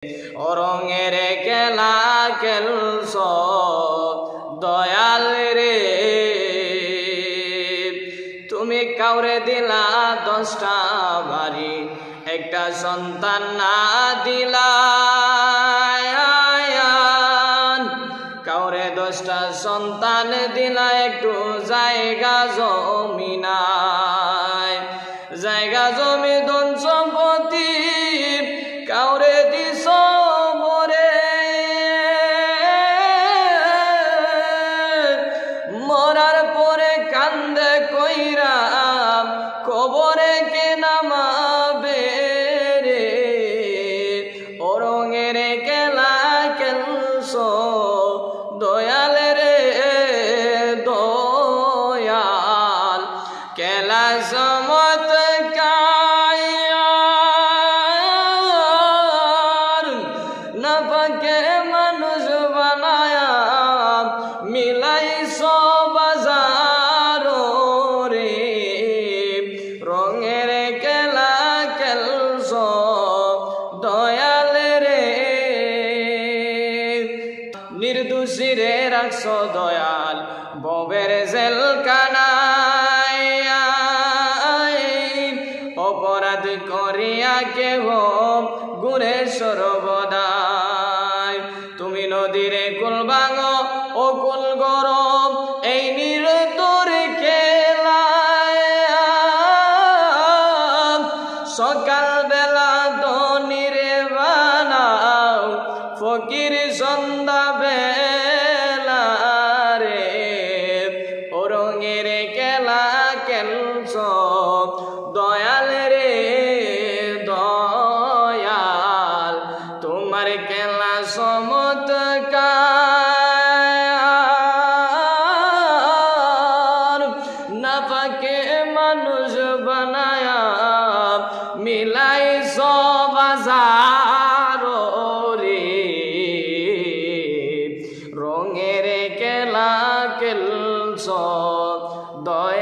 রঙের খেলা খেলছ দয়াল রে, তুমি কাউরে দিলা 10টা বাড়ি, একটা সন্তান না দিলা। কাউরে 10টা সন্তান দিলা, একটু জায়গা জমি নাই, জায়গা জমি ধন সম্পত্তি কাউরে দিছ মরে, মরার পরে কান্দে কইরা কবরে কে নামাবে রে। ও রঙের খেলা খেলছ দয়াল রে, দয়াল খেলা চমৎকার, না পাকে মানুষ বানায়া মিলাইছ বাজার রে। রঙের খেলা খেলছ দয়াল রে, নির্দোষী রে রাখছ দয়াল ববের জেলখানায়। অপরাধ করিয়া কেহ ঘুরে সর্বদাই, তুমি নদীরে কুল ভাঙো ও কুল গরম, এই নির্দোর খেলায়। সকাল বেলা ধনীরে বানাও ফকির সন্ধ্যা বেলা রে। ও রঙের খেলা খেলছ দয়াল রে, দয়াল তোমার খেলা চমৎকার, না পাকে মানুষ বানায়া মিলাইছ বাজার রে। রঙের খেলা খেলছ দয়াল।